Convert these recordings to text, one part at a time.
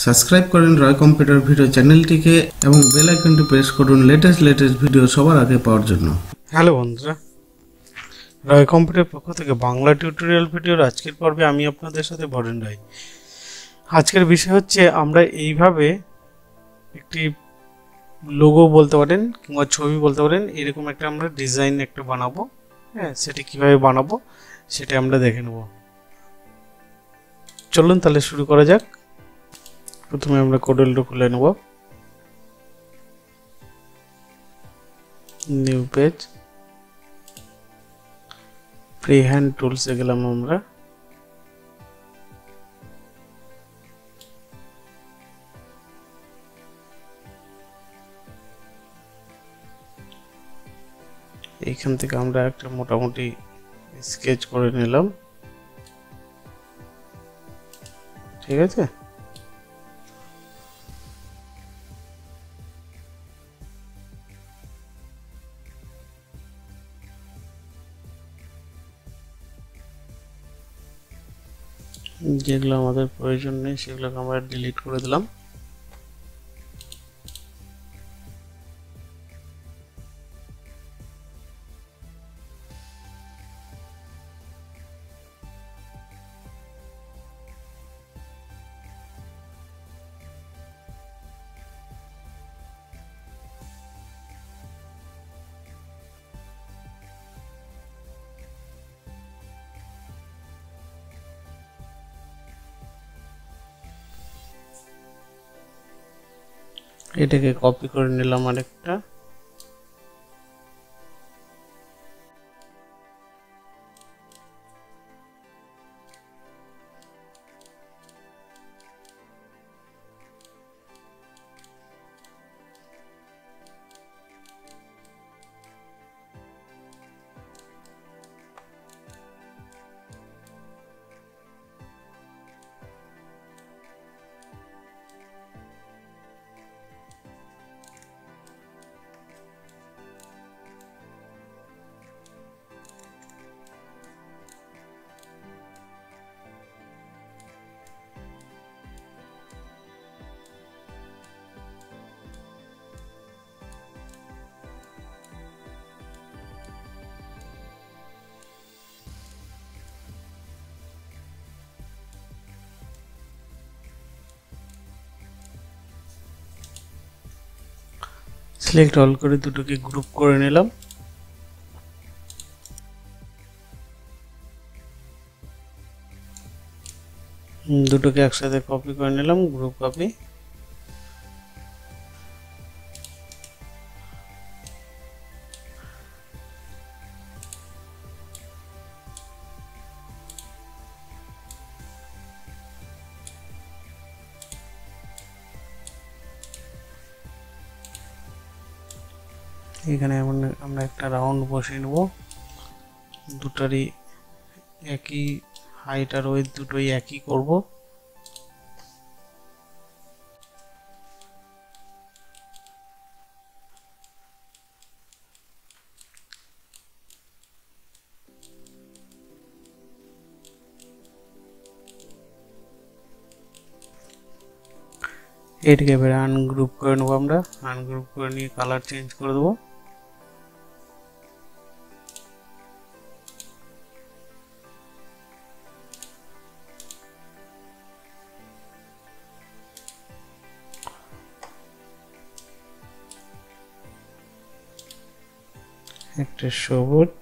Subscribe করেন রয় computer video চ্যানেলটিকে এবং বেল আইকনটি প্রেস করুন লেটেস্ট ভিডিও সবার আগে পাওয়ার জন্য। হ্যালো বন্ধুরা, রয় কম্পিউটার পক্ষ থেকে বাংলা টিউটোরিয়াল ভিডিওর আজকের পর্বে আমি আপনাদের সাথে বরেন রায়। আজকের বিষয় হচ্ছে আমরা এইভাবে একটি লোগো বলতে পারেন কিংবা ছবি বলতে পারেন, এরকম একটা আমরা ডিজাইন একটা বানাবো। হ্যাঁ, সেটি কিভাবে বানাবো সেটা আমরা দেখে নেব। চলুন তাহলে শুরু করা যাক। প্রথমে আমরা কোডেলটা খুলে নেব, নিউ পেজ, ফ্রি হ্যান্ড টুলসে গেলাম আমরা। এইখান থেকে আমরা একটা মোটামুটি স্কেচ করে নিলাম, ঠিক আছে। যেগুলো আমাদের প্রয়োজন নেই সেগুলোকে আমরা ডিলিট করে দিলাম। এটাকে কপি করে নিলাম আরেকটা, সিলেক্ট অল করে দুটোকে গ্রুপ করে নিলাম। দুটোকে একসাথে কপি করে নিলাম, গ্রুপ কপি। এখানে আমরা একটা রাউন্ড বসিয়ে নেব, দুটারই একই হাইট আর ওয়েট দুটোই একই করব। এটাকে এবার আনগ্রুপ করে নেবো, আমরা আনগ্রুপ করে নিয়ে কালার চেঞ্জ করে দেবো। একটা সবুজ,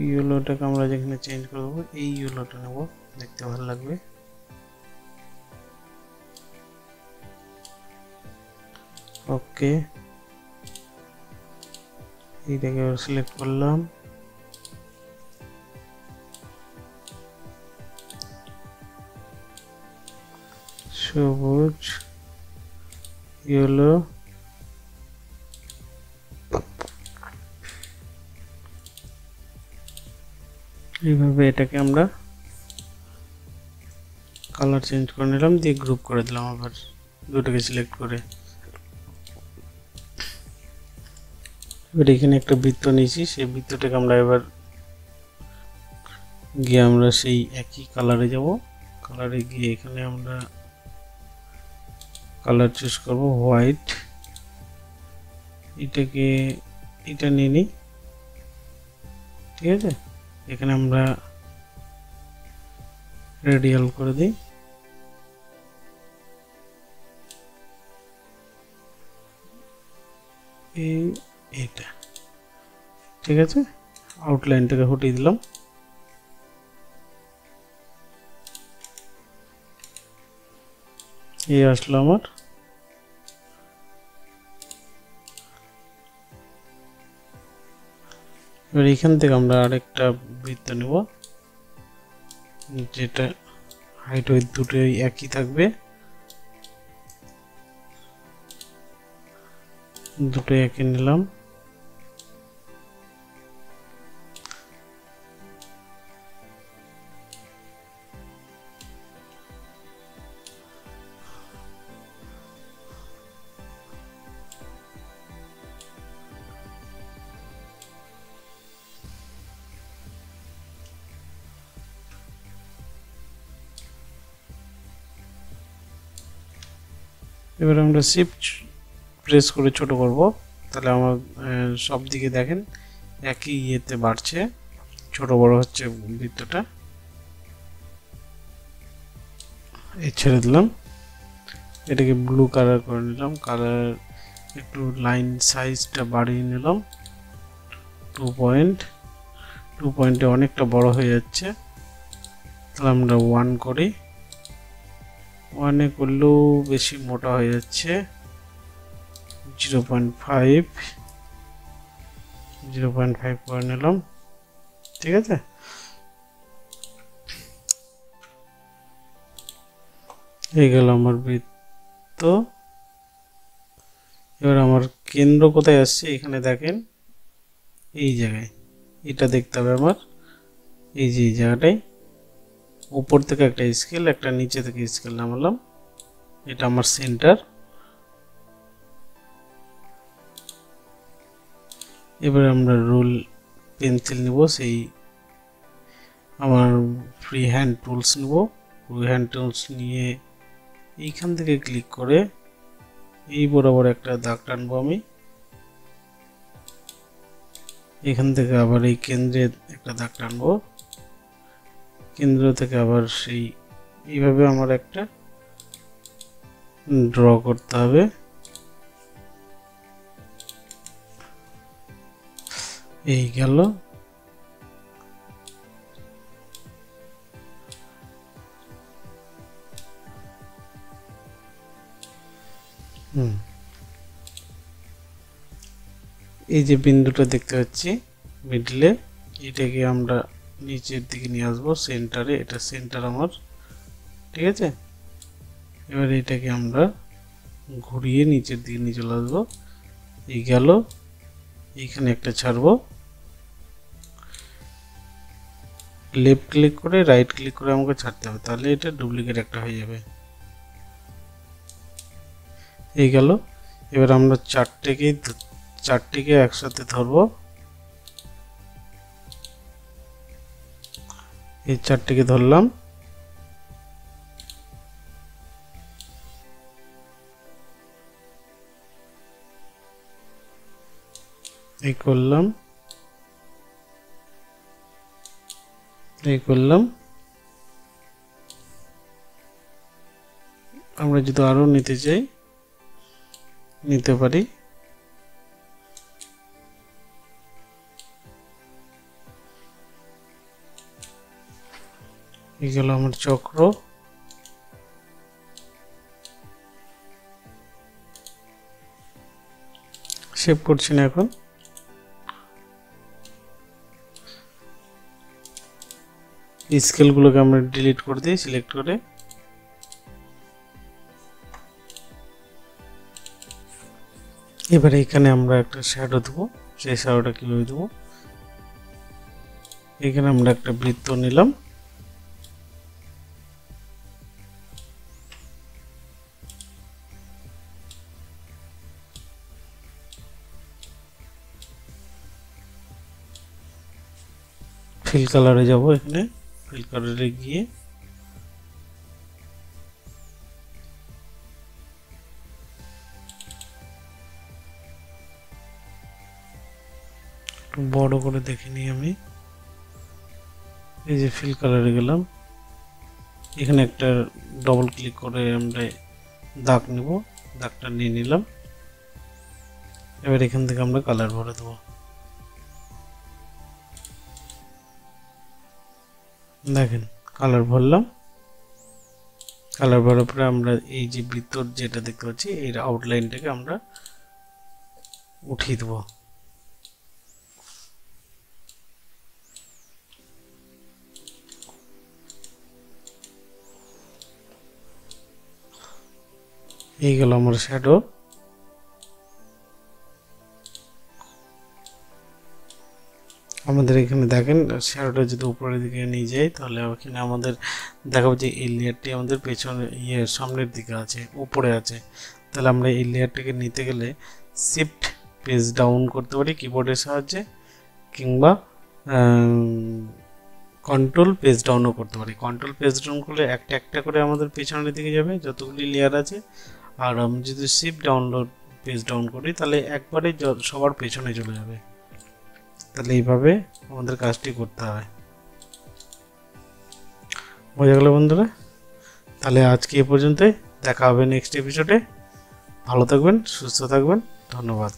ইয়েলোটাকে আমরা যেখানে চেঞ্জ করে দেবো, এই ইয়েলোটা নেব, দেখতে ভালো লাগবে। ওকে, এইটাকে সিলেক্ট করলাম, সবুজ, ইয়েলো, এইভাবে এটাকে আমরা কালার চেঞ্জ করে নিলাম, দিয়ে গ্রুপ করে দিলাম। আবার দুটোকে সিলেক্ট করে এবার এখানে একটা বৃত্ত নিয়েছি, সেই বৃত্তটাকে আমরা এবার গিয়ে আমরা সেই একই কালারে যাব। কালারে গিয়ে এখানে আমরা কালার চুজ করব হোয়াইট। এটা নিয়ে নিই, ঠিক আছে। এখানে আমরা রেডিয়াল করে দিই। এইটা ঠিক আছে, আউটলাইনটাকে হটিয়ে দিলাম। এই আসলো আমার। এবার এখান থেকে আমরা আরেকটা বৃত্ত নেব, যেটা হাইট উইডথ দুটোই একই থাকবে, দুটো একই নিলাম। এবার আমরা শিফট প্রেস করে ছোট করব, তাহলে আমার সব দিকে দেখেন একই ইয়েতে বাড়ছে, ছোট বড় হচ্ছে বৃত্তটা। এই ছেড়ে দিলাম, এটাকে ব্লু কালার করে নিলাম। কালার একটু লাইন সাইজটা বাড়িয়ে নিলাম, 2 পয়েন্টে অনেকটা বড় হয়ে যাচ্ছে। তাহলে আমরা 1 করি, 1 করলেও বেশি মোটা হয়ে যাচ্ছে। 0.5 করে নিলাম, ঠিক আছে। এই গেল আমার বৃত্ত। এবার আমার কেন্দ্র কোথায় আসছে, এখানে দেখেন এই জায়গায়, এটা দেখতে হবে আমার। এই যে এই জায়গাটায় উপর থেকে একটা স্কেল, একটা নিচে থেকে স্কেল নামালাম, এটা আমার সেন্টার। এবার আমরা রুল পেন্সিল নিব, সেই আমার ফ্রি হ্যান্ড টুলস নিব। ফ্রি হ্যান্ড টুলস নিয়ে এইখান থেকে ক্লিক করে এই বরাবর একটা দাগ টানবো আমি। এখান থেকে আবার এই কেন্দ্রে একটা দাগ টানবো, কেন্দ্র থেকে আবার সেই এইভাবে আমার একটা ড্র করতে হবে। এই গেল। এই যে বিন্দুটা দেখতে পাচ্ছি মিডলে, এটাকে আমরা নিচের দিকে নিয়ে আসবো সেন্টারে, এটা সেন্টার আমার, ঠিক আছে। এবার এটাকে আমরা ঘুরিয়ে নিচের দিকে নিয়ে চলে আসবো। এই গেল, এইখানে একটা ছাড়বো, লেফট ক্লিক করে রাইট ক্লিক করে আমাকে ছাড়তে হবে, তাহলে এটা ডুপ্লিকেট একটা হয়ে যাবে। এই গেল। এবার আমরা চারটিকে একসাথে ধরবো, এই চারটিকে ধরলাম। এই করলাম, এই করলাম। আমরা যদি আরো নিতে চাই নিতে পারি। এই গেল আমার চক্র। সেভ করছি না এখন। স্কেলগুলোকে আমরা ডিলিট করে দিই সিলেক্ট করে। এবারে এখানে আমরা একটা শ্যাডো দেবো, সেই শ্যাডোটা কিভাবে দেবো, এখানে আমরা একটা বৃত্ত নিলাম, ফিল কালারে যাব, এখানে ফিল কালারে গিয়ে একটু বড় করে দেখে নিই আমি। এই যে ফিল কালারে গেলাম, এখানে একটা ডবল ক্লিক করে আমরা দাগ নেব, দাগটা নিয়ে নিলাম। এবার এখান থেকে আমরা কালার ভরে দেবো। দেখেন কালার ভরলাম, কালার ভরার পরে আমরা এই যে ভিতর যেটা দেখতে পাচ্ছি এই আউটলাইনটাকে আমরা উঠিয়ে দেবো। এই গেল আমার শ্যাডো। আমাদের এখানে দেখেন শ্যাডোটা যদি উপরের দিকে নিয়ে যাই তাহলে এখানে আমাদের দেখাবো যে এই লেয়ারটি আমাদের পেছনে সামনের দিকে আছে, উপরে আছে। তাহলে আমরা এই লেয়ারটাকে নিতে গেলে শিফট পেজ ডাউন করতে পারি কিবোর্ডের সাহায্যে, কিংবা কন্ট্রোল পেজ ডাউনও করতে পারি। কন্ট্রোল পেজ ডাউন করলে একটা একটা করে আমাদের পেছনের দিকে যাবে যতগুলি লেয়ার আছে, আর আমি যদি শিফট পেজ ডাউন করি তাহলে একবারে সবার পেছনে চলে যাবে। তাহলে এইভাবে আমাদের কাজটি করতে হবে। বোঝা গেল বন্ধুরা? তাহলে আজকে এ পর্যন্তই, দেখা হবে নেক্সট এপিসোডে। ভালো থাকবেন, সুস্থ থাকবেন, ধন্যবাদ।